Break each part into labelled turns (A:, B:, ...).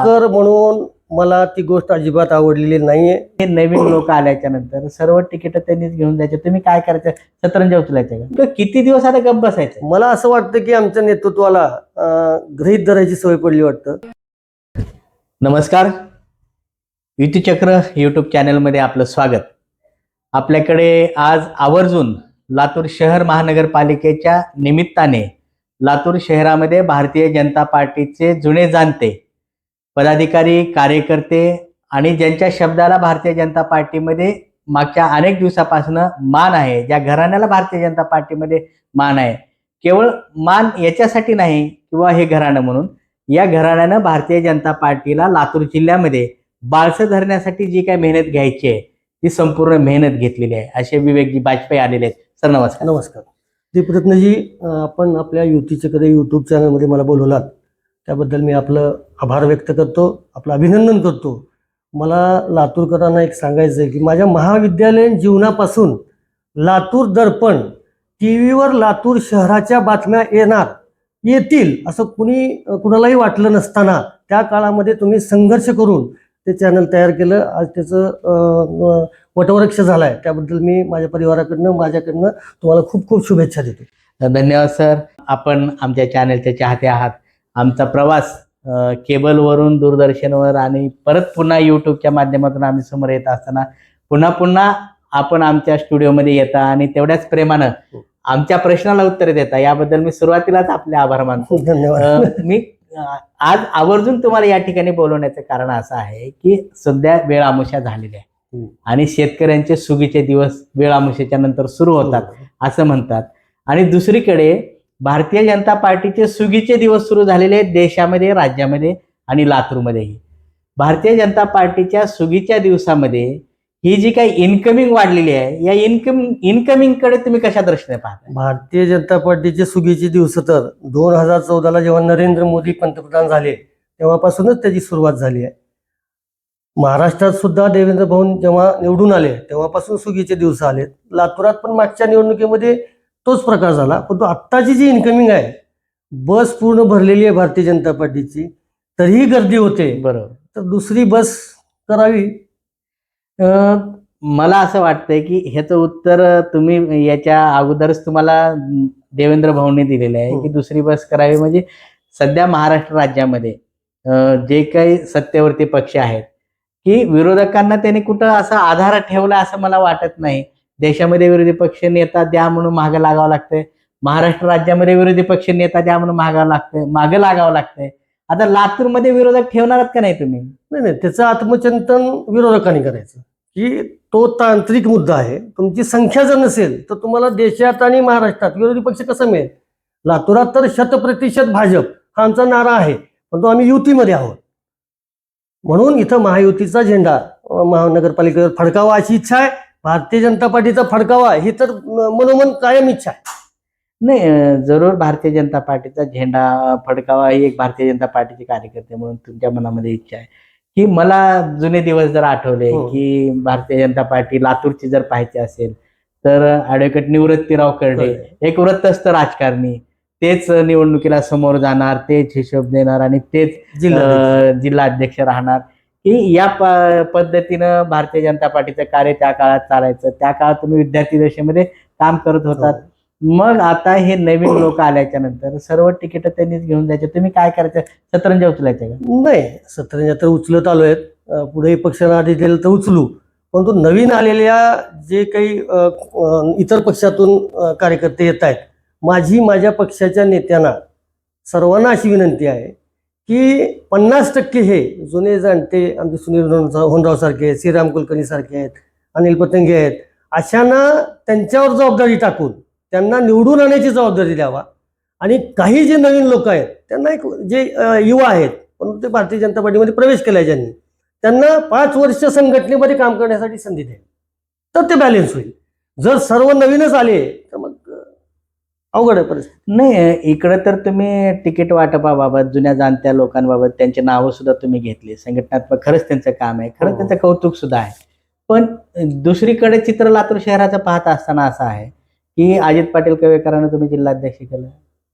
A: कर म्हणून मला ती गोष्ट अजिबात आवडलेली नाहीये.
B: हे नवीन लोक आल्याच्या नंतर सर्व तिकीट त्यांनीच घेऊन जायचे, तुम्ही काय करायचं, सतरंजा उचलायचं का? किती दिवस आता गप्प बसायचं?
A: मला असं वाटतं की आमच्या नेतृत्वाला गृहीत धरायची सवय पडली वाटतं.
B: नमस्कार, युतीचक्र यूट्यूब चॅनलमध्ये आपलं स्वागत. आपल्याकडे आज आवर्जून लातूर शहर महानगरपालिकेच्या निमित्ताने लातूर शहरामध्ये भारतीय जनता पार्टीचे जुने जाणते पदाधिकारी, कार्यकर्ते आणि ज्यांच्या शब्दाला भारतीय जनता पार्टीमध्ये मागच्या अनेक दिवसापासून मान आहे, ज्या घराण्याला भारतीय जनता पार्टीमध्ये मान आहे, केवळ मान याच्यासाठी नाही किंवा हे घराणं म्हणून, या घराण्यानं भारतीय जनता पार्टीला लातूर जिल्ह्यामध्ये बाळसं धरण्यासाठी जी काही मेहनत घ्यायची आहे ती संपूर्ण मेहनत घेतलेली आहे. असे विवेकजी बाजपेयी आलेले आहेत. सर नमस्कार.
A: नमस्कार. दीपरत्नजी, आपण आपल्या युतीचक्र यूट्यूब चॅनलमध्ये मला बोलवलात त्याबद्दल मी आपलं आभार व्यक्त करतो, आपलं अभिनंदन करतो. मला लातूरकरांना एक सांगायचं आहे की माझ्या महाविद्यालयीन जीवनापासून लातूर दर्पण टीव्हीवर लातूर शहराच्या बातम्या येतील असं कुणालाही वाटलं नसताना त्या काळामध्ये तुम्ही संघर्ष करून ते चॅनल तयार केलं. आज त्याचं वटवृक्ष झालं आहे. त्याबद्दल मी माझ्या परिवाराकडनं, माझ्याकडनं तुम्हाला खूप खूप शुभेच्छा देतो.
B: धन्यवाद सर. आपण आमच्या चॅनलचे चाहते आहात. आमचा प्रवास केबलवरून दूरदर्शनवर आणि परत पुन्हा यूट्यूबच्या माध्यमातून आम्ही समोर येत असताना पुन्हा आपण आमच्या स्टुडिओमध्ये येता आणि तेवढ्याच प्रेमानं आमच्या प्रश्नाला उत्तर देता, याबद्दल मी सुरुवातीलाच आपले आभार मानतो.
A: धन्यवाद.
B: मी आज आवर्जून तुम्हाला या ठिकाणी बोलवण्याचं कारण असं आहे की सध्या वेळ आमुषा झालेली आहे आणि शेतकऱ्यांचे सुगीचे दिवस वेळ आमुषेच्या नंतर सुरू होतात असं म्हणतात. आणि दुसरीकडे भारतीय जनता पार्टीचे सुगीचे दिवस सुरू झालेले आहेत देशामध्ये, राज्यामध्ये आणि लातूरमध्येही. भारतीय जनता पार्टीच्या सुगीच्या दिवसामध्ये ही जी काही इन्कमिंग वाढलेली आहे, या इन्कमिंग कडे तुम्ही कशा दृष्टीने पाहता?
A: भारतीय जनता पार्टीचे सुगीचे दिवस तर 2014ला जेव्हा नरेंद्र मोदी पंतप्रधान झाले तेव्हापासूनच त्याची सुरुवात झाली आहे. महाराष्ट्रात सुद्धा देवेंद्र फडणवीस जेव्हा निवडून आले तेव्हापासून सुगीचे दिवस आले. लातूरात पण मागच्या निवडणुकीमध्ये तोच प्रकार झाला. परंतु आत्ताची जी इन्कमिंग आहे, बस पूर्ण भरलेली आहे भारतीय जनता पार्टीची, तरीही गर्दी होते.
B: बरोबर.
A: तर दुसरी बस करावी.
B: मला असं वाटतंय की ह्याचं उत्तर तुम्ही याच्या अगोदरच तुम्हाला देवेंद्र भाऊंनी दिलेलं आहे की दुसरी बस करावी. म्हणजे सध्या महाराष्ट्र राज्यामध्ये जे काही सत्तेवरती पक्ष आहेत की विरोधकांना त्यांनी कुठं असा आधार ठेवला असं मला वाटत नाही. देशामध्ये विरोधी पक्ष नेता द्या म्हणून मागं लागावं लागतंय, महाराष्ट्र राज्यामध्ये विरोधी पक्ष नेता द्या म्हणून मागं लागावं लागतंय. आता लातूरमध्ये विरोधक ठेवणारच का नाही तुम्ही?
A: नाही, त्याचं आत्मचिंतन विरोधकांनी करायचं की तो तांत्रिक मुद्दा आहे. तुमची संख्या जर नसेल तर तुम्हाला देशात आणि महाराष्ट्रात विरोधी पक्ष कसा मिळेल? लातूरात तर 100% भाजप हा आमचा नारा आहे, परंतु आम्ही युतीमध्ये आहोत म्हणून इथं महायुतीचा झेंडा महानगरपालिकेवर फडकावा अशी इच्छा आहे. भारतीय जनता पार्टीचा फडकावा ही तर मनोमन कायम इच्छा आहे.
B: नाही, जरूर भारतीय जनता पार्टीचा झेंडा फडकावा ही एक भारतीय जनता पार्टीचे कार्यकर्ते म्हणून तुमच्या मनामध्ये इच्छा आहे. की मला जुने दिवस जर आठवले की भारतीय जनता पार्टी लातूरची जर पाहायची असेल तर ॲडव्होकेट निवृत्तीराव कर्डे एक वृत्तस्थ राजकारणी, तेच निवडणुकीला समोर जाणार, तेच हिशोब देणार आणि तेच जिल्हाध्यक्ष राहणार, की या पद्धतीनं भारतीय जनता पार्टीचं कार्य त्या काळात चालायचं. त्या काळात तुम्ही विद्यार्थी दशेमध्ये काम करत होतात. मग आता हे नवीन लोक आल्याच्या नंतर सर्व तिकीट त्यांनीच घेऊन जायचे, तुम्ही काय करायचं, सतरंजा उचलायचं का?
A: नाही, सतरंजा तर उचलत आलो आहेत, पुढेही पक्षाला आधी दिलं तर उचलू. परंतु नवीन आलेल्या जे काही इतर पक्षातून कार्यकर्ते येत आहेत, माझ्या पक्षाच्या नेत्यांना सर्वांना अशी विनंती आहे की 50% हे जुने जाणते आमचे सुनील होनराव सारखे, श्रीराम कुलकर्णी सारखे आहेत, अनिल पतंगे आहेत, अशांना त्यांच्यावर जबाबदारी टाकून त्यांना निवडून आणण्याची जबाबदारी द्यावा. आणि काही जे नवीन लोक आहेत त्यांना एक जे युवा आहेत पण ते भारतीय जनता पार्टीमध्ये प्रवेश केला आहे ज्यांनी, त्यांना 5 वर्ष संघटनेमध्ये काम करण्यासाठी संधी द्यावी, तर ते बॅलन्स होईल. जर सर्व नवीनच आले तर मग अवघड आहे परिस्थिती.
B: नाही, इकडे तर तुम्ही तिकीट वाटपाबाबत जुन्या जाणत्या लोकांबाबत त्यांची नावं सुद्धा तुम्ही घेतली, संघटनात्मक खरंच त्यांचं काम आहे, खरंच त्यांचं कौतुक सुद्धा आहे. पण दुसरीकडे चित्र लातूर शहराचं पाहत असताना असं आहे की अजित पाटील कवेकरांना तुम्ही जिल्हाध्यक्ष केलं.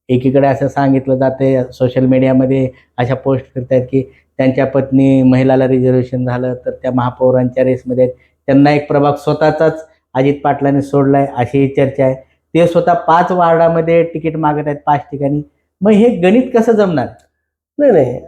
B: एकीकडे असं सांगितलं जाते, सोशल मीडियामध्ये अशा पोस्ट करतायत की त्यांच्या पत्नी महिलाला रिझर्वेशन झालं तर त्या महापौरांच्या रेसमध्ये आहेत. त्यांना एक प्रभाग स्वतःचाच अजित पाटलांनी सोडलाय अशी चर्चा आहे. ते स्वतः 5 वार्डामध्ये तिकीट मागत आहेत 5 ठिकाणी. मग हे गणित कसं जमणार?
A: नाही,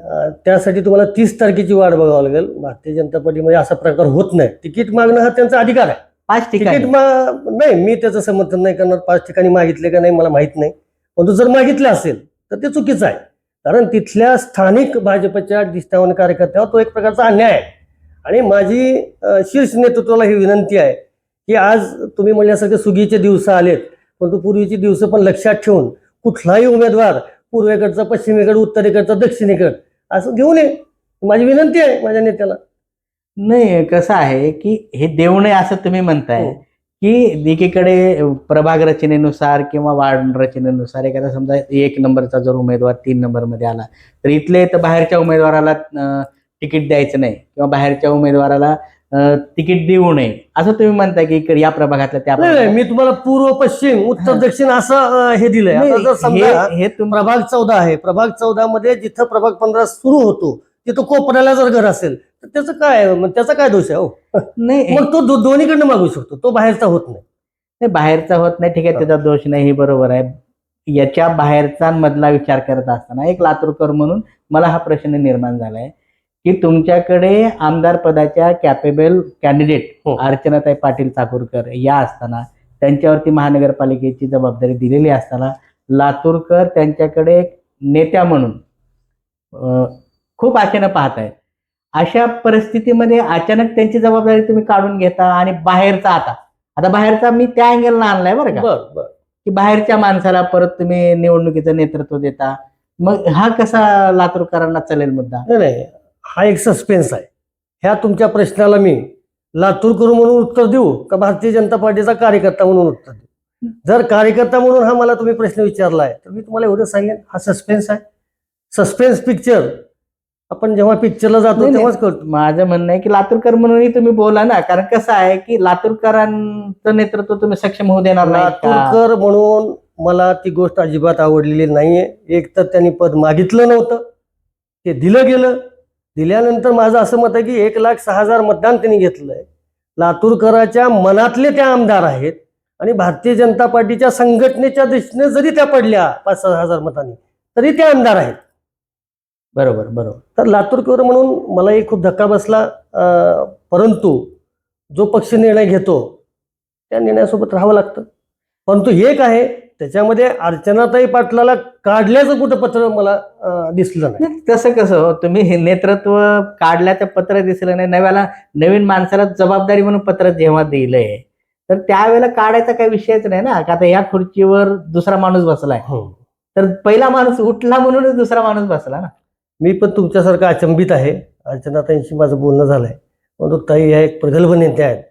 A: त्यासाठी तुम्हाला 30 तारखेची वाट बघावं लागेल. भारतीय जनता पार्टीमध्ये असा प्रकार होत नाही. तिकीट मागणं हा त्यांचा अधिकार आहे.
B: 5 ठिकाणी
A: तिकीट नाही, मी त्याचं समर्थन नाही करणार. 5 ठिकाणी मागितले का नाही मला माहित नाही, परंतु जर मागितलं असेल तर ते चुकीचं आहे. कारण तिथल्या स्थानिक भाजपच्या निष्ठावान कार्यकर्त्यावर तो एक प्रकारचा अन्याय आहे. आणि माझी शीर्ष नेतृत्वाला ही विनंती आहे की आज तुम्ही म्हणल्यासारखे सुगीचे दिवस आलेत, परंतु पूर्वीची दिवस पण लक्षात ठेवून कुठलाही उमेदवार पूर्वेकडचा, पश्चिमेकडं, उत्तरेकडचा, दक्षिणेकडं असं घेऊन ये. माझी विनंती आहे माझ्या नेत्याला.
B: नाही, कसं आहे की हे देऊ नये असं तुम्ही म्हणताय की एकीकडे प्रभाग रचनेनुसार किंवा वार्ड रचनेनुसार एखादा समजा 1 नंबरचा जर उमेदवार 3 नंबरमध्ये आला तर इथले तर बाहेरच्या उमेदवाराला तिकीट द्यायचं नाही किंवा बाहेरच्या उमेदवाराला तिकीट देऊ नये असं तुम्ही म्हणताय की इकडे या प्रभागातल्या त्या
A: नाही, मी तुम्हाला पूर्व, पश्चिम, उत्तर, दक्षिण असं हे दिलंय. आता जर समजा
B: हे
A: प्रभाग 14 आहे, प्रभाग 14 मध्ये जिथं प्रभाग 15 सुरू होतो तिथं कोपऱ्याला जर घर असेल तर त्याचं काय, मग त्याचा काय दोष आहे? हो,
B: नाही,
A: मग तो दोन्हीकडनं मागू शकतो, तो बाहेरचा होत नाही.
B: नाही, बाहेरचा होत नाही, ठीक आहे, त्याचा दोष नाही, हे बरोबर आहे. याच्या बाहेरचा मधला विचार करत असताना एक लातूरकर म्हणून मला हा प्रश्न निर्माण झालाय की तुमच्याकडे आमदार पदाच्या कॅपेबल कॅन्डिडेट अर्चनाताई पाटील चाकूरकर या असताना त्यांच्यावरती महानगरपालिकेची जबाबदारी दिलेली असताना लातूरकर त्यांच्याकडे एक नेत्या म्हणून खूप आशेनं पाहत आहेत. अशा परिस्थितीमध्ये अचानक त्यांची जबाबदारी तुम्ही काढून घेता आणि बाहेरचा आता बाहेरचा मी त्या अँगलला आणलाय बरं का, की बाहेरच्या माणसाला परत तुम्ही निवडणुकीचं नेतृत्व देता. मग हा कसा लातूरकरांना चालेल मुद्दा?
A: नाही, हा एक सस्पेन्स आहे. ह्या तुमच्या प्रश्नाला मी लातूरकर म्हणून उत्तर देऊ का भारतीय जनता पार्टीचा कार्यकर्ता म्हणून उत्तर देऊ? जर कार्यकर्ता म्हणून हा मला तुम्ही प्रश्न विचारलाय तर मी तुम्हाला एवढं सांगेन, हा सस्पेन्स आहे. सस्पेन्स पिक्चर आपण जेव्हा पिक्चरला जातो तेव्हाच करतो.
B: माझं म्हणणं आहे की लातूरकर म्हणूनही तुम्ही बोला ना, कारण कसं आहे की लातूरकरांचं नेतृत्व तुम्ही सक्षम होऊ देणार नाही.
A: लातूरकर म्हणून मला ती गोष्ट अजिबात आवडलेली नाहीये. एक तर त्यांनी पद मागितलं नव्हतं, ते दिलं गेलं. दिल्यानंतर माझं असं मत आहे की 1,06,000 मतदान त्यांनी घेतलंय. लातूरकराच्या मनातले त्या आमदार आहेत आणि भारतीय जनता पार्टीच्या संघटनेच्या दृष्टीने जरी त्या पडल्या 5,000-6,000 मतांनी तरी ते आमदार आहेत.
B: बरोबर.
A: तर लातूरकर म्हणून मलाही खूप धक्का बसला. परंतु जो पक्ष निर्णय घेतो त्या निर्णयासोबत राहावं लागतं. परंतु एक आहे, त्याच्यामध्ये अर्चनाताई पाटलाला काढल्याचं कुठं पत्र मला दिसलं नाही.
B: तसं कसं हो, तुम्ही हे नेतृत्व काढल्याचं पत्र दिसलं नाही, नवीन माणसाला जबाबदारी म्हणून पत्र जेव्हा दिलंय तर त्यावेळेला काढायचा काही विषयच नाही ना. का आता या खुर्चीवर दुसरा माणूस बसलाय तर पहिला माणूस उठला म्हणूनच दुसरा माणूस बसला ना.
A: मी पण तुमच्यासारखं अचंबित आहे. अर्चनाताईंशी माझं बोलणं झालंय, परंतु ताई ह्या एक प्रगल्भ नेत्या आहेत.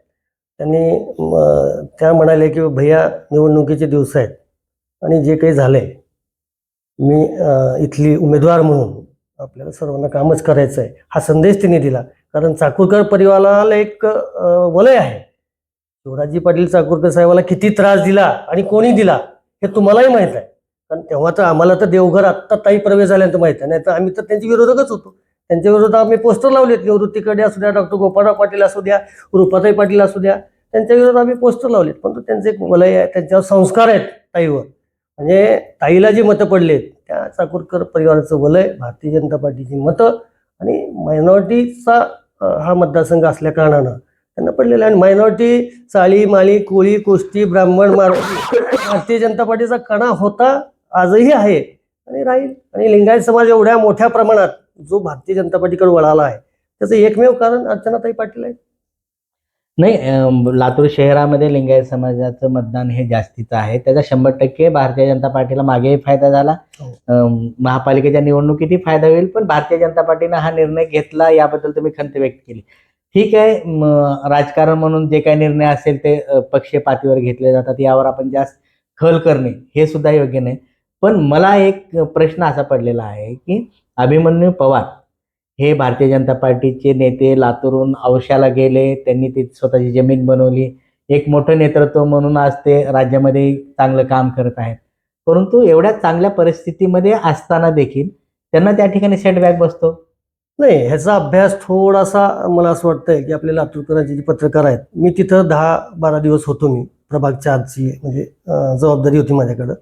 A: त्या म्हणाले की भैया निवडणुकीचे दिवस आहेत आणि जे काही झालंय, मी इथली उमेदवार म्हणून आपल्याला सर्वांना कामच करायचं आहे, हा संदेश त्यांनी दिला. कारण चाकूरकर परिवाराला एक वलय आहे. शिवराजी पाटील चाकूरकर साहेबाला किती त्रास दिला आणि कोणी दिला हे तुम्हालाही माहीत आहे. कारण तेव्हा तर आम्हाला तर देवघर आत्ता ताई प्रवेश झाल्यानंतर माहीत आहे, नाही तर आम्ही तर त्यांच्या विरोधकच होतो. त्यांच्या विरोधात आम्ही पोस्टर लावलेत. निवृत्तीकडे असू द्या, डॉक्टर गोपाळराव पाटील असू द्या, रूपाताई पाटील असू द्या, त्यांच्या विरोधात आम्ही पोस्टर लावलेत. परंतु त्यांचे एक वलय आहे, त्यांच्यावर संस्कार आहेत ताईवर. म्हणजे ताईला जी मतं पडलेत त्या चाकूरकर परिवाराचं वलय, भारतीय जनता पार्टीची मतं आणि मायनॉरिटीचा हा मतदारसंघ असल्या कारणानं त्यांना पडलेलं आहे. आणि मायनॉरिटी साळी, माळी, कोळी, कोष्टी, ब्राह्मण, मारवाडी भारतीय जनता पार्टीचा कणा होता, आजही आहे आणि राहील. आणि लिंगायत समाज एवढ्या मोठ्या प्रमाणात जो भारतीय जनता पार्टीकडे वळाला आहे त्याचं एकमेव कारण अर्चनाताई पाटील आहे.
B: नाही, लातूर शहरामध्ये लिंगायत समाजाचं मतदान हे जास्तीचं आहे. त्याचा 100% भारतीय जनता पार्टीला मागेही फायदा झाला, महापालिकेच्या निवडणुकीतही फायदा होईल. पण भारतीय जनता पार्टीनं हा निर्णय घेतला याबद्दल तुम्ही खंत व्यक्त केली. ठीक आहे, राजकारण म्हणून जे काही निर्णय असेल ते पक्षीय पातळीवर घेतले जातात, यावर आपण जास्त खल करणे हे सुद्धा योग्य नाही. पण मला एक प्रश्न असा पडलेला आहे की अभिमन्यू पवार हे भारतीय जनता पार्टीचे नेते लातूरून औशाला गेले, त्यांनी ती स्वतःची जमीन बनवली, एक मोठं नेतृत्व म्हणून आज ते राज्यामध्ये चांगलं काम करत आहेत. परंतु एवढ्या चांगल्या परिस्थितीमध्ये असताना देखील त्यांना त्या ठिकाणी सेटबॅक बसतो.
A: नाही, ह्याचा अभ्यास थोडासा मला असं वाटतंय की आपले लातूरकरांचे जे पत्रकार आहेत, मी तिथं 10-12 दिवस होतो. मी प्रभाग 4ची म्हणजे जबाबदारी होती माझ्याकडं.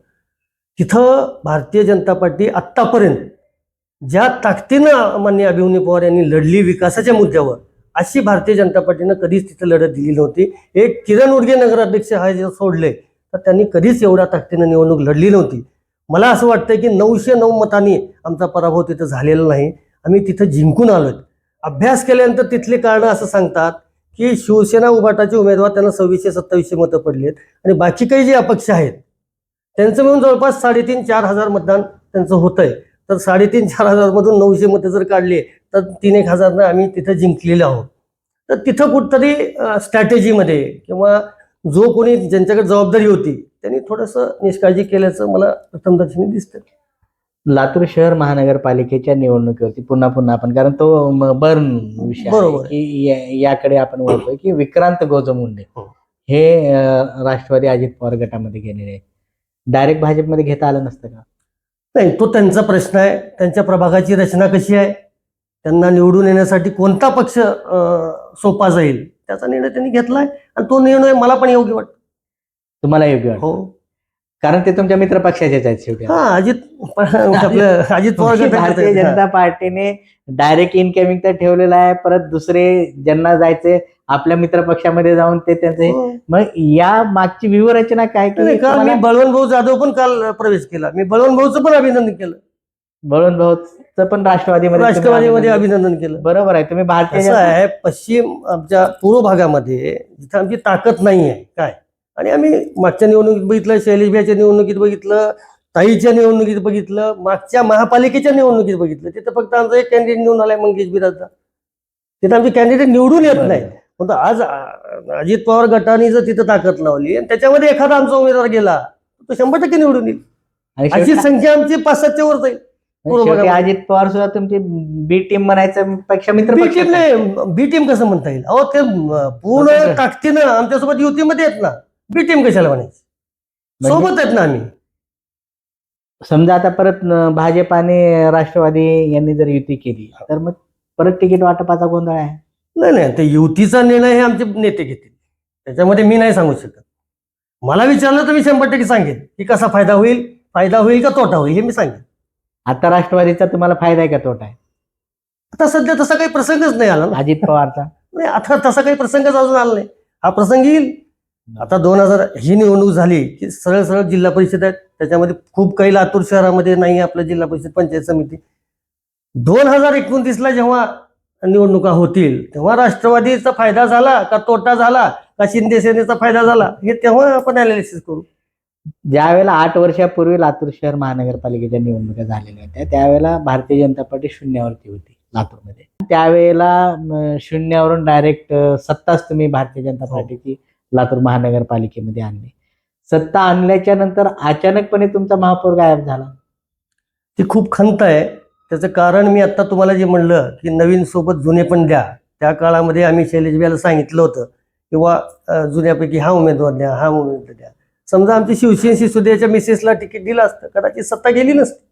A: तिथं भारतीय जनता पार्टी आत्तापर्यंत ज्या ताकदीनं माननीय अभिमन्यू पवार यांनी लढली विकासाच्या मुद्द्यावर, अशी भारतीय जनता पार्टीनं कधीच तिथं लढत दिली नव्हती. एक किरण उर्गे नगराध्यक्ष हा जे सोडले तर त्यांनी कधीच एवढ्या ताकदीनं निवडणूक लढली नव्हती. मला असं वाटतंय की 909 मतांनी आमचा पराभव तिथं झालेला नाही. आम्ही तिथं जिंकून आलोय. अभ्यास केल्यानंतर तिथले कारणं असं सांगतात की शिवसेना उभाटाचे उमेदवार त्यांना 2600-2700 मतं पडलेत आणि बाकी काही जे अपक्ष आहेत त्यांचं मिळून जवळपास 3,500-4,000 हजार मतदान त्यांचं होतंय. तर 3,500-4,000 हजार मधून 900 मतं जर काढले तर 3-1 हजारनं आम्ही तिथं जिंकलेले आहोत. तर तिथं कुठतरी स्ट्रॅटेजीमध्ये किंवा जो कोणी ज्यांच्याकडे जबाबदारी होती त्यांनी थोडंसं निष्काळजी केल्याचं मला प्रथमदर्शनी दिसतं.
B: लातूर शहर महानगरपालिकेच्या निवडणुकीवरती पुन्हा पुन्हा आपण, कारण तो बर्न विषय आहे
A: बरोबर.
B: की याकडे आपण बोलतोय की विक्रांत गोजमुंडे
A: हो.
B: हे राष्ट्रवादी अजित पवार गटामध्ये गेलेले आहेत. डायरेक्ट भाजपमध्ये घेता आलं नसतं का?
A: नाही, तो त्यांचा प्रश्न आहे. त्यांच्या प्रभागाची रचना कशी आहे, त्यांना निवडून येण्यासाठी कोणता पक्ष सोपा जाईल त्याचा निर्णय त्यांनी घेतलाय आणि तो निर्णय मला पण योग्य वाटतो.
B: तुम्हाला योग्य वाटतं?
A: हो.
B: कारण ते तुमच्या मित्र पक्षाचेच आहेत शेवटी.
A: हा, आपलं अजित पवार
B: भारतीय
A: गटाचे
B: जनता पार्टीने डायरेक्ट इनकमिंग तर ठेवलेलं आहे, परत दुसरे ज्यांना जायचे आपल्या मित्र पक्षामध्ये जाऊन ते त्यांचे.
A: हो.
B: मग या मागची व्यूहरचना काय
A: नाही,
B: की
A: काल मी बळवंत भाऊ जाधव पण काल प्रवेश केला. मी बळवंत भाऊचं पण अभिनंदन केलं,
B: बळवंत भाऊचं पण
A: राष्ट्रवादीमध्ये अभिनंदन केलं.
B: बरोबर आहे. तुम्ही भारतीय
A: असं आहे, पश्चिम आमच्या पूर्व भागामध्ये जिथं आमची ताकद नाही आहे काय, आणि आम्ही मागच्या निवडणुकीत बघितलं, शैलेशभाईच्या निवडणुकीत बघितलं, ताईच्या निवडणुकीत बघितलं, मागच्या महापालिकेच्या निवडणुकीत बघितलं, तिथं फक्त आमचा एक कॅन्डिडेट निवडून आलाय मंगेश बिराजदा. तिथं आमचे कॅन्डिडेट निवडून येत नाही. पण आज अजित पवार गटाने जर तिथं ताकद लावली आणि त्याच्यामध्ये एखादा आमचा उमेदवार गेला तो 100% निवडून येईल.
B: आणि
A: अशी संख्या आमची 5-7च्या वर जाईल.
B: शेवटी अजित पवार सुद्धा तुमची बी टीम म्हणायचं पेक्षा मित्र
A: बी
B: पक्ष
A: टीम नाही, बी टीम कसं म्हणता येईल? अहो, ते पूर्ण ताकदीनं आमच्यासोबत युतीमध्ये आहेत ना. बी टीम कशाला म्हणायचं? सोबत आहेत ना आम्ही.
B: समजा आता परत भाजप आणि राष्ट्रवादी यांनी जर युती केली तर मग परत तिकीट वाटपाचा गोंधळ आहे.
A: नाही, ते युतीचा निर्णय हे आमचे नेते घेतील, त्याच्यामध्ये मी नाही सांगू शकत. मला विचारलं तर मी 100% सांगेन की कसा फायदा होईल का तोटा होईल हे मी सांगेन.
B: आता राष्ट्रवादीचा तुम्हाला फायदा आहे का तोटा आहे?
A: आता सध्या तसा काही प्रसंगच नाही आला ना.
B: अजित पवारचा
A: नाही, आता तसा काही प्रसंगच अजून आला नाही. हा प्रसंग येईल. आता 2000 ही निवडणूक झाली की सरळ सरळ जिल्हा परिषद आहेत, त्याच्यामध्ये खूप काही लातूर शहरामध्ये नाही आपलं जिल्हा परिषद पंचायत समिती. 2029ला जेव्हा निवडणुका होतील तेव्हा राष्ट्रवादीचा फायदा झाला का तोटा झाला का शिंदे सेनेचा फायदा झाला हे तेव्हा आपण अनालिसिस करू.
B: ज्या वेळेला 8 वर्षापूर्वी लातूर शहर महानगरपालिकेच्या निवडणुका झालेल्या होत्या त्यावेळेला भारतीय जनता पार्टी शून्यावरती होती लातूरमध्ये. त्यावेळेला शून्यावरून डायरेक्ट सत्ताच तुम्ही भारतीय जनता पार्टीची लातूर महानगरपालिकेमध्ये आणली. सत्ता आणल्याच्या नंतर अचानकपणे तुमचा महापौर गायब झाला.
A: ती खूप खंत आहे. त्याचं कारण मी आता तुम्हाला जे म्हणलं की नवीन सोबत जुने पण द्या. त्या काळामध्ये आम्ही शैलेशभाईला सांगितलं होतं किंवा जुन्यापैकी हा उमेदवार द्या, हा उमेदवार द्या. समजा आमची शिवसेनेशी सुद्धा मिसेसला तिकीट दिलं असतं कदाचित सत्ता गेली नसती.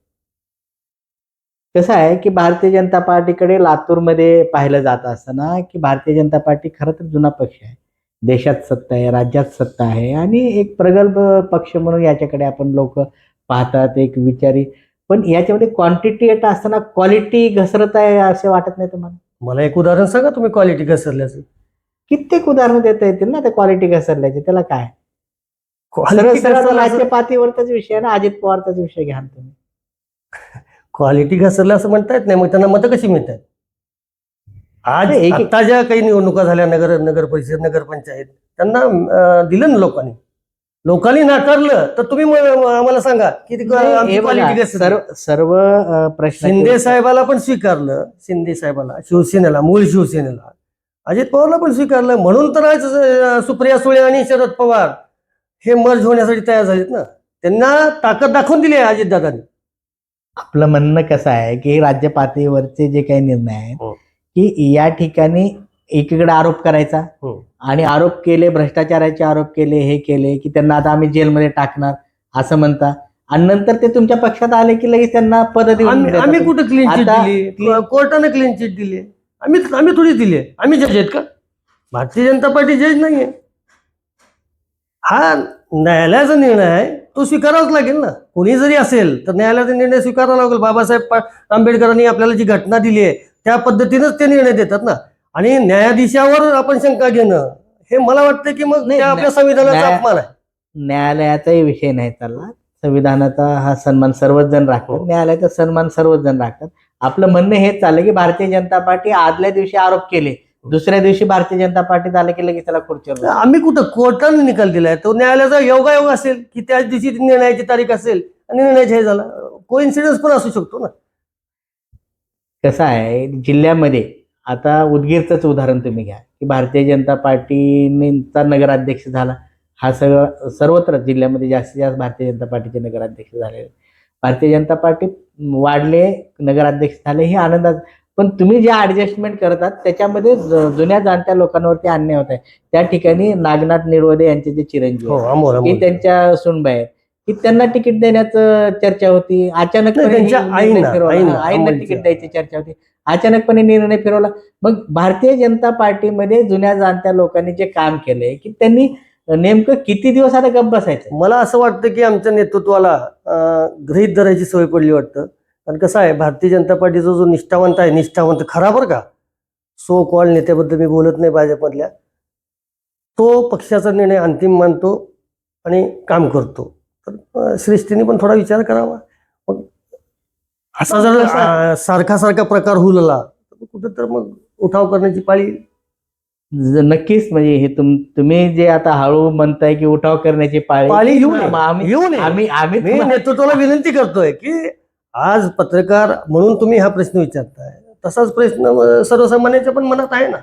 B: कसं आहे की भारतीय जनता पार्टीकडे लातूरमध्ये पाहिलं जात असताना की भारतीय जनता पार्टी खरं तर जुना पक्ष आहे. देशात सत्ता आहे, राज्यात सत्ता आहे आणि एक प्रगल्भ पक्ष म्हणून याच्याकडे आपण लोक पाहतात, एक विचारी. पण याच्यामध्ये क्वांटिटी येत असताना क्वालिटी घसरत आहे असे वाटत नाही तुम्हाला?
A: मला एक उदाहरण सांगा तुम्ही क्वालिटी घसरल्याचं.
B: कित्येक उदाहरणं देता येतील ना त्या क्वालिटी घसरल्याचे. त्याला काय
A: क्वालिटी
B: राज्य पातळीवरचाच विषय आहे ना, अजित पवारचाच विषय घ्या तुम्ही.
A: क्वालिटी घसरलं असं म्हणता येत नाही. मग त्यांना मतं कशी मिळतात? आज आता ज्या काही निवडणुका झाल्या नगर परिषद नगरपंचायत त्यांना दिलं ना लोकांनी नाकारलं तर तुम्ही आम्हाला सांगा की क्वालिटी
B: सर्व प्रश्न
A: शिंदे साहेबाला पण स्वीकारलं, शिंदे साहेबाला शिवसेनेला मूळ शिवसेनेला अजित पवारला पण स्वीकारलं. म्हणून तर आज सुप्रिया सुळे आणि शरद पवार हे मर्ज होण्यासाठी तयार झालेत ना. त्यांना ताकद दाखवून दिली आहे अजितदादांनी.
B: आपलं म्हणणं कसं आहे की राज्य पातळीवरचे जे काही निर्णय आहेत की या ठिकाणी एकीकडे आरोप करायचा आणि आरोप केले, भ्रष्टाचाराचे आरोप केले, हे केले की त्यांना आता आम्ही जेलमध्ये टाकणार असं म्हणता, आणि नंतर ते तुमच्या पक्षात आले की लगेच त्यांना पद देऊन देता
A: आम्ही
B: तुम्ही.
A: कुठं क्लीन चिट
B: आता
A: दिली? कोर्टाने क्लीन चिट दिली. आम्ही थोडी दिली. आम्ही जज आहेत का? भारतीय जनता पार्टी जज नाहीये. हा न्यायालयाचा निर्णय आहे, तो स्वीकारावाच लागेल ना. कोणी जरी असेल तर न्यायालयाचा निर्णय स्वीकारावा लागेल. बाबासाहेब आंबेडकरांनी आपल्याला जी घटना दिली आहे त्या पद्धतीनेच ते निर्णय देतात ना. आणि न्यायाधीशावर आपण शंका घेणं हे मला वाटतं की मग
B: नाही,
A: ते आपल्या संविधानाचा अपमान आहे.
B: न्यायालयाचाही विषय नाही चालला. संविधानाचा हा सन्मान सर्वच जण राखतात, न्यायालयाचा सन्मान सर्वच जण राखतात. आपलं म्हणणं हेच चाललं की भारतीय जनता पार्टी आदल्या दिवशी आरोप केले, दुसऱ्या दिवशी भारतीय जनता पार्टी झालं की लगेच त्याला खुर्चीवर बसवलं.
A: आम्ही कुठं कोर्टाने निकाल दिलाय, तो न्यायालयाचा योगायोग असेल की त्याच दिवशी निर्णयाची तारीख असेल आणि निर्णयाची हे झाला. कोइन्सिडन्स पण असू शकतो ना.
B: कसं आहे, जिल्ह्यामध्ये आता उदगीरचंच उदाहरण तुम्ही घ्या की भारतीय जनता पार्टीचा नगराध्यक्ष झाला. हा सर्वत्र जिल्ह्यामध्ये जास्तीत जास्त भारतीय जनता पार्टीचे नगराध्यक्ष झाले. भारतीय जनता पार्टी वाढले, नगराध्यक्ष झाले, हे आनंदात. पण तुम्ही जे ऍडजस्टमेंट करतात त्याच्यामध्ये जुन्या जाणत्या लोकांवरती अन्याय होत आहे. त्या ठिकाणी नागनाथ निळवदे यांचे जे चिरंजीव
A: हो,
B: आहेत,
A: अमोल
B: की
A: अमोल.
B: त्यांच्या सुनबाई आहेत, की त्यांना तिकीट देण्याचं चर्चा होती. अचानकपणे
A: नाही, त्यांच्या
B: निर्णय
A: आईंना-
B: फिरवला.
A: आईंना,
B: आईंना
A: अमोलच्या.
B: तिकीट द्यायची चर्चा होती. अचानकपणे निर्णय फिरवला. मग भारतीय जनता पार्टीमध्ये जुन्या जाणत्या लोकांनी जे काम केलंय की त्यांनी नेमकं किती दिवस आता गप्प बसायचं?
A: मला असं वाटतं की आमच्या नेतृत्वाला गृहीत धरायची सवय पडली वाटतं. कारण कसं आहे, भारतीय जनता पार्टीचा जो निष्ठावंत आहे, निष्ठावंत खरा बरं का, सो कॉल नेत्याबद्दल मी बोलत नाही भाजपमधल्या, तो पक्षाचा निर्णय अंतिम मानतो आणि काम करतो. तर श्रेष्ठीने पण थोडा विचार करावा. मग असा जर सारखा सारखा प्रकार होऊ लागला तर कुठं तर मग उठाव करण्याची पाळी येईल.
B: नक्कीच. म्हणजे हे तुम्ही जे आता हळू म्हणताय की उठाव करण्याची
A: पाळी येऊ नये.
B: मग आम्ही
A: येऊ नये.
B: आम्ही आम्ही
A: मी
B: तुम्हाला-
A: नेतृत्वाला विनंती करतोय की आज पत्रकार म्हणून तुम्ही हा प्रश्न विचारताय, तसाच प्रश्न सर्वसामान्यांच्या पण मनात आहे ना.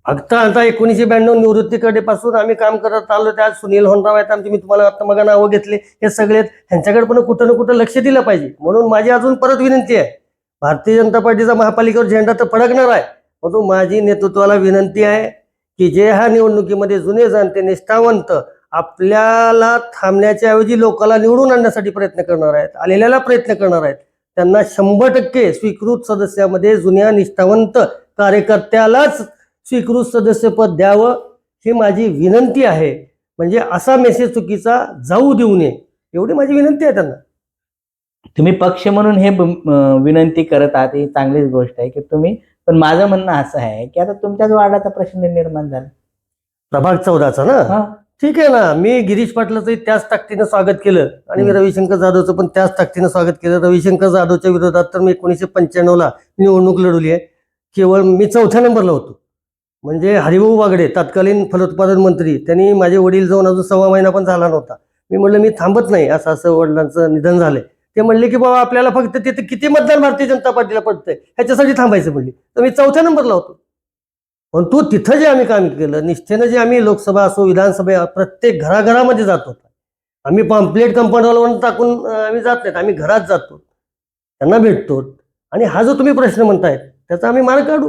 A: फक्त आता 1992 निवृत्तीकडे पासून आम्ही काम करत आलो. त्यात सुनील होनराव आहेत आमचे, मी तुम्हाला आता मग नावं घेतले, हे सगळे ह्यांच्याकडे पण कुठं ना कुठं लक्ष दिलं पाहिजे. म्हणून माझी अजून परत विनंती आहे, भारतीय जनता पार्टीचा महापालिकेवर झेंडा तर फडकणार आहे, परंतु माझी नेतृत्वाला विनंती आहे की जे ह्या निवडणुकीमध्ये जुने जाणते निष्ठावंत आपल्याला थांबण्याच्या ऐवजी लोकांना निवडून आणण्यासाठी प्रयत्न करणार आहेत, आलेल्याला प्रयत्न करणार आहेत, त्यांना 100% स्वीकृत सदस्यामध्ये जुन्या निष्ठावंत कार्यकर्त्यालाच स्वीकृत सदस्यपद द्यावं, ही माझी विनंती आहे. म्हणजे असा मेसेज चुकीचा जाऊ देऊ नये, एवढी माझी विनंती आहे त्यांना.
B: तुम्ही पक्ष म्हणून हे विनंती करत आहात, ही चांगलीच गोष्ट आहे की तुम्ही. पण माझं म्हणणं असं आहे की आता तुमच्याच वार्डाचा प्रश्न निर्माण झाला,
A: प्रभाग 14चा ना.
B: हा.
A: ठीक आहे ना, मी गिरीश पाटलाचंही त्याच ताकदीनं स्वागत केलं आणि मी रविशंकर जाधवचं पण त्याच ताकदीनं स्वागत केलं. रविशंकर जाधवच्या विरोधात तर मी 1995ला निवडणूक लढवली आहे. केवळ मी 4थ्या नंबरला होतो. म्हणजे हरिभाऊ बागडे तत्कालीन फलोत्पादन मंत्री, त्यांनी माझे वडील जाऊन अजून 1.25 महिना पण झाला नव्हता. मी म्हणलं मी थांबत नाही, असं असं वडिलांचं निधन झालंय. ते म्हणले की बाबा आपल्याला फक्त तिथे किती मतदान भारतीय जनता पार्टीला पडतंय ह्याच्यासाठी थांबायचं म्हणले. तर मी 4थ्या नंबरला होतो. पण तो तिथं जे आम्ही काम केलं निष्ठेनं, जे आम्ही लोकसभा असो विधानसभा प्रत्येक घराघरामध्ये जातो. आम्ही पॉम्पलेट कंपाऊंडवर टाकून आम्ही जात नाहीत, आम्ही घरात जातो, त्यांना भेटतो. आणि हा जो तुम्ही प्रश्न म्हणताय त्याचा आम्ही मार्ग काढू.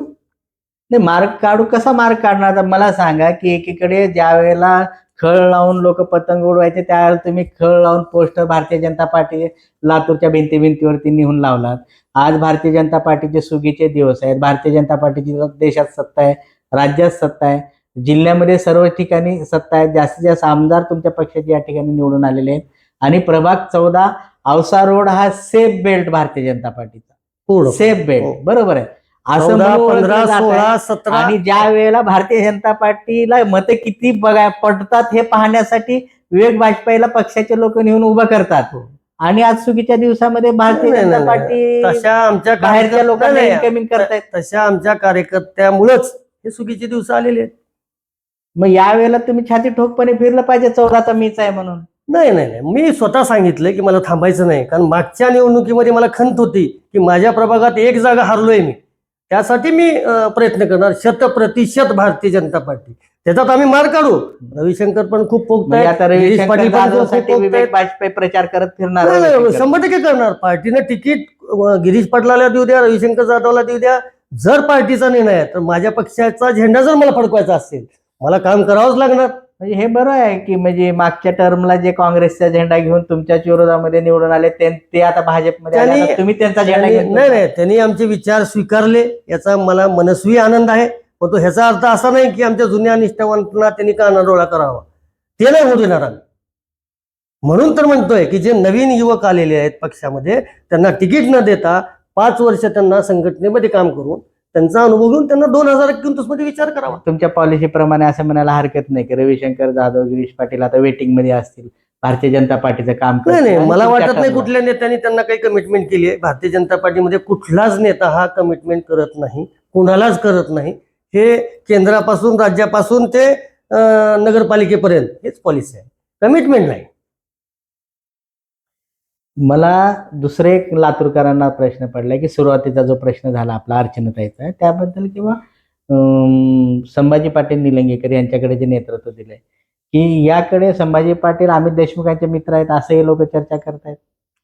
B: नाही, मार्ग काढू. कसा मार्ग काढणार? आता मला सांगा की एकीकडे ज्या वेळेला खळ लावून लोक पतंग उडवायचे त्यावेळेला तुम्ही खळ लावून पोस्टर भारतीय जनता पार्टी लातूरच्या भिंतीवरती नेऊन लावलात. आज भारतीय जनता पार्टीचे सुगीचे दिवस आहेत. भारतीय जनता पार्टीची देशात सत्ता आहे, राज्यात सत्ता आहे, जिल्ह्यामध्ये सर्व ठिकाणी सत्ता आहे. जास्तीत जास्त आमदार तुमच्या पक्षाचे या ठिकाणी निवडून आलेले आहेत. आणि प्रभाग 14 औसा रोड हा सेफ बेल्ट भारतीय जनता पार्टीचा,
A: पूर्ण
B: सेफ बेल्ट, बरोबर आहे असं
A: 14,
B: म्हणून ओळखलं
A: 15,
B: जात आहे.
A: 16, 17
B: आणि ज्या वेळेला भारतीय जनता पार्टीला मते किती पडतात हे पाहण्यासाठी विवेक वाजपेयीला पक्षाचे लोक नेऊन उभं करतात. आणि आज सुगीच्या दिवसामध्ये भारतीय
A: नाही,
B: जनता
A: नाही,
B: पार्टी
A: तशा आमच्या
B: बाहेरच्या लोकांना
A: नाही,
B: इन्कमिंग करतायत.
A: तशा आमच्या कार्यकर्त्यामुळेच हे चुकीचे दिवस आलेले आहेत.
B: मग यावेळेला तुम्ही छाती ठोकपणे फिरलं पाहिजे 14चा मीच आहे म्हणून.
A: नाही नाही नाही, मी स्वतः सांगितलं की मला थांबायचं नाही. कारण मागच्या निवडणुकीमध्ये मला खंत होती की माझ्या प्रभागात एक जागा हारलोय मी, त्यासाठी मी प्रयत्न करणार 100% भारतीय जनता पार्टी. त्याच्यात आम्ही मार्ग काढू. रविशंकर पण खूप
B: म्हणजे आता
A: गिरीश
B: रविशंकर
A: पाटील पण
B: जाधवसाठी
A: खूप
B: विवेक
A: पोखतायत.
B: वाजपेयी प्रचार करत फिरणार.
A: नाही, नाही,
B: रविशंकर.
A: 100% करणार. पार्टीनं तिकीट गिरीश पाटलाला देऊ द्या, रविशंकर जाधवला देऊ द्या. जर पार्टीचा निर्णय आहे तर माझ्या पक्षाचा झेंडा जर मला फडकवायचा असेल मला काम करावंच लागणार.
B: म्हणजे हे बरं आहे की म्हणजे मागच्या टर्मला जे काँग्रेसचा झेंडा घेऊन तुमच्याच विरोधामध्ये निवडून आले ते आता भाजपमध्ये आले, आता तुम्ही त्यांचा झेंडा घेऊन
A: नाही, त्यांनी आमचे विचार स्वीकारले, याचा मला मनस्वी आनंद आहे. पण तो ह्याचा अर्थ असा नाही की आमच्या जुन्या निष्ठावंतांना त्यांनी कानाडोळा करावा, ते नाही होऊ देणार आम्ही. म्हणून तर म्हणतोय की जे नवीन युवक आलेले आहेत पक्षामध्ये, त्यांना तिकीट न देता 5 वर्ष त्यांना संघटनेमध्ये काम करून त्यांचा अनुभव घेऊन त्यांना 2021 मध्ये विचार करावा.
B: तुमच्या पॉलिसीप्रमाणे असं म्हणायला हरकत नाही की रविशंकर जाधव, गिरीश पाटील आता वेटिंग मध्ये असतील, भारतीय जनता पार्टीचं काम
A: नाही,
B: करतील आणि
A: मला
B: तुमच्या
A: वाटत नाही
B: term ला.
A: कुठल्या नेत्यांनी त्यांना काही कमिटमेंट केली आहे. भारतीय जनता पार्टीमध्ये कुठलाच नेता हा कमिटमेंट करत नाही, कुणालाच करत नाही. हे केंद्रापासून, राज्यापासून ते नगरपालिकेपर्यंत हेच पॉलिसी आहे, कमिटमेंट नाही.
B: मला दुसरे एक लातूरकरांना प्रश्न पडलाय की सुरुवातीचा जो प्रश्न झाला आपला अर्चनाताईचा त्याबद्दल, किंवा संभाजी पाटील निलंगेकर यांच्याकडे जे नेतृत्व दिलंय की याकडे संभाजी पाटील अमित देशमुखांचे मित्र आहेत असं हे लोक चर्चा करतायत.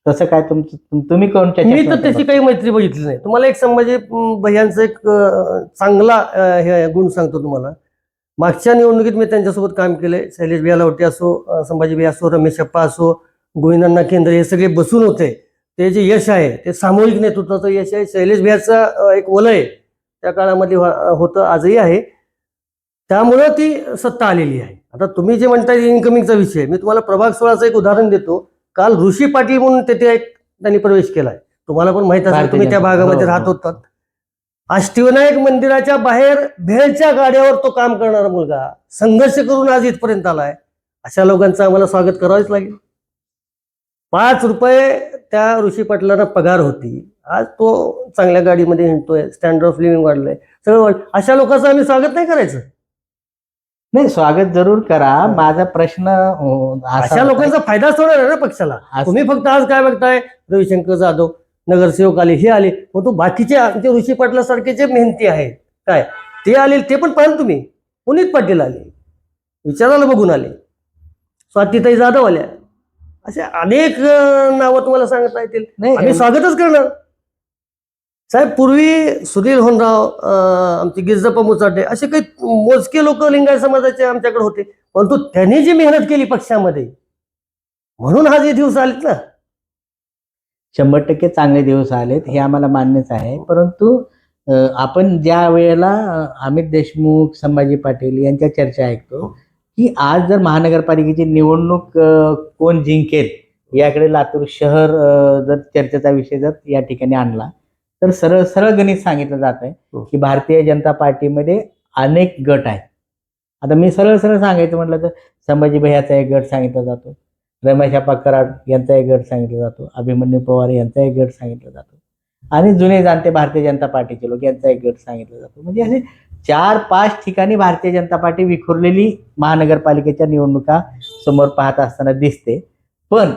B: तसं काय तुम्ही कोणत्या
A: मी तर त्याची काही मैत्री बघितली नाही. तुम्हाला एक संभाजी भैयांचा एक चांगला हे गुण सांगतो तुम्हाला. मागच्या निवडणुकीत मी त्यांच्यासोबत काम केलंय. शैलेश भैया लावटे असो, संभाजी भैया असो, रमेश अप्पा असो, गोविंदांना केंद्र, हे सगळे बसून होते. ते जे यश आहे ते सामूहिक नेतृत्वाचं यश आहे. शैलेश भैयाचा एक वलय त्या काळामध्ये होतं, आजही आहे. त्यामुळं ती सत्ता आलेली आहे. आता तुम्ही जे म्हणताय इन्कमिंगचा विषय, मी तुम्हाला प्रभाग 16चं एक उदाहरण देतो. काल ऋषी पाटील म्हणून तिथे एक त्यांनी प्रवेश केलाय. तुम्हाला पण माहित असेल, तुम्ही त्या भागामध्ये राहत होतात. अष्टविनायक मंदिराच्या बाहेर भेळच्या गाड्यावर तो काम करणारा मुलगा संघर्ष करून आज इथपर्यंत आलाय. अशा लोकांचं आम्हाला स्वागत करावंच लागेल. 5 रुपये त्या ऋषी पाटलांना पगार होती, आज तो चांगल्या गाडीमध्ये हिंडतोय, स्टँडर्ड ऑफ लिव्हिंग वाढलंय, सगळं वाढलं. अशा लोकांचं आम्ही स्वागत नाही करायचं?
B: नाही, स्वागत जरूर करा. माझा प्रश्न
A: अशा लोकांचा फायदाच होणार आहे ना पक्षाला. तुम्ही फक्त आज काय बघताय, रविशंकर जाधव नगरसेवक आले, हे आले, मग तो बाकीचे आमचे ऋषी पाटलासारखे जे मेहनती आहेत काय ते आले, ते पण पाहिलं तुम्ही. पुनीत पाटील आले, विचाराला बघून आले, स्वातीताई जाधव आल्या, असे अनेक नावं तुम्हाला सांगता येतील. आम्ही स्वागतच करणार साहेब. पूर्वी सुनील होनराव, आमचे गिरजप्पा मुचाटे, असे काही मोजके लोक लिंगायत समाजाचे आमच्याकडे होते. परंतु त्यांनी जी मेहनत केली पक्षामध्ये, म्हणून आज हे दिवस आलेत ना.
B: 100% चांगले दिवस आलेत, हे आम्हाला मान्यच आहे. परंतु आपण ज्या वेळेला अमित देशमुख, संभाजी पाटील यांच्या चर्चा ऐकतो की आज जर महानगरपालिकेची निवडणूक कोण जिंकेल याकडे लातूर शहर जर चर्चेचा विषय जर या ठिकाणी आणला तर सरळ सरळ गणित सांगितलं जात आहे की भारतीय जनता पार्टीमध्ये अनेक गट आहेत. आता मी सरळ सरळ सांगायचं म्हटलं तर संभाजी भैयाचा एक गट सांगितला जातो, रमेश अप्पा कराड यांचा एक गट सांगितला जातो, अभिमन्यू पवार यांचा एक गट सांगितला जातो, आणि जुने जाणते भारतीय जनता पार्टीचे लोक यांचा एक गट सांगितला जातो. म्हणजे असे 4-5 ठिकाणी भारतीय जनता पार्टी विखुरलेली महानगरपालिकेच्या निवडणुका समोर पाहत असताना दिसते. पण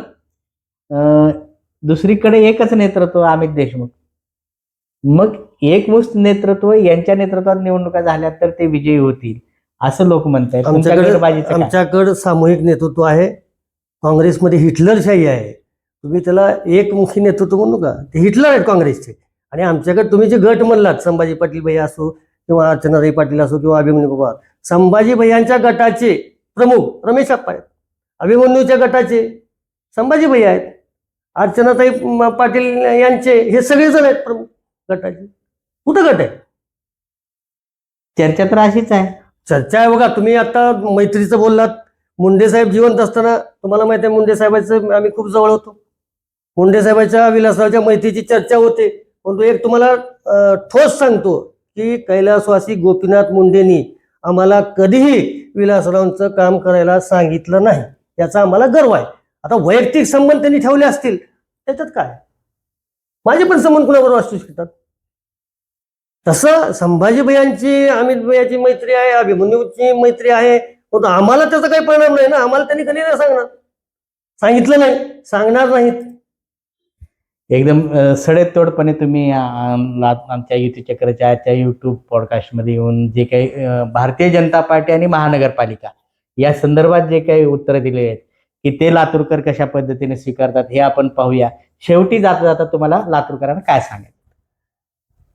B: दुसरीकडे एकच नेतृत्व अमित देशमुख, मग एकमुष्ट नेतृत्व, यांच्या नेतृत्वात निवडणुका झाल्या तर ते विजयी होतील असं लोक म्हणतात.
A: आमच्याकडे सामूहिक नेतृत्व आहे. काँग्रेसमध्ये हिटलरशाही आहे. तुम्ही त्याला एकमुखी नेतृत्व म्हणू का, ते हिटलर आहेत काँग्रेसचे. आणि आमच्याकडे तुम्ही जे गट म्हणलात, संभाजी पाटील भैया असो किंवा अर्चनाताई पाटील असो किंवा अभिमन्यू पवार, संभाजी भैयांच्या गटाचे प्रमुख रमेश अप्पा आहेत, अभिमन्यूच्या गटाचे संभाजी भैया आहेत, अर्चनाताई पाटील यांचे हे सगळेजण आहेत प्रमुख गटाचे. कुठं गट आहे?
B: चर्चा तर अशीच आहे.
A: चर्चा आहे बघा. तुम्ही आता मैत्रीचं बोललात. मुंडे साहेब जिवंत असताना, तुम्हाला माहिती आहे मुंडे साहेबांचं आम्ही खूप जवळ होतो. मुंडे साहेबांच्या विलासरावच्या मैत्रीची चर्चा होते. परंतु एक तुम्हाला ठोस सांगतो की कैलासवासी गोपीनाथ मुंडेंनी आम्हाला कधीही विलासरावांचं काम करायला सांगितलं नाही. याचा आम्हाला गर्व आहे. आता वैयक्तिक संबंध त्यांनी ठेवले असतील त्याच्यात काय, माझे पण संबंध कुणाबरोबर असू शकतात. तसं संभाजी भैयांची, अमित भैयाची मैत्री आहे, अभिमन्यूची मैत्री आहे. आम्हाला त्याचा काही परिणाम नाही ना. आम्हाला त्यांनी कधी नाही सांगणार, सांगितलं नाही, सांगणार नाहीत.
B: एकदम सडेतोडपणे तुम्ही आमच्या युती चक्रच्या आजच्या युट्यूब पॉडकास्टमध्ये येऊन जे काही भारतीय जनता पार्टी आणि महानगरपालिका या संदर्भात जे काही उत्तरं दिले आहेत की ते लातूरकर कशा पद्धतीने स्वीकारतात हे आपण पाहूया. शेवटी जाता जाता तुम्हाला लातूरकरांना काय सांगायचं?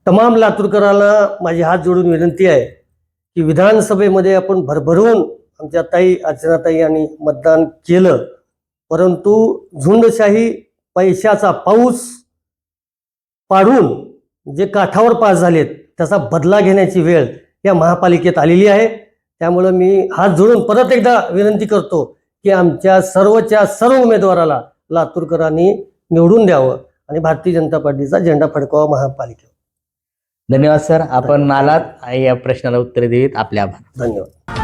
A: तमाम लातूरकरांना माझी हात जोडून विनंती आहे की विधानसभेमध्ये आपण भरभरून आमच्या ताई अर्चनाताई यांनी मतदान केलं, परंतु झुंडशाही पैशाचा पाऊस पाडून जे काठावर पास झालेत त्याचा बदला घेण्याची वेळ या महापालिकेत आलेली आहे. त्यामुळं मी हात जोडून परत एकदा विनंती करतो की आमच्या सर्वच्या सर्व उमेदवाराला लातूरकरांनी निवडून द्यावं आणि भारतीय जनता पार्टीचा झेंडा फडकवावा महापालिकेवर.
B: धन्यवाद सर, आपण आलात या प्रश्नाला उत्तर देत. आपले आभार.
A: धन्यवाद.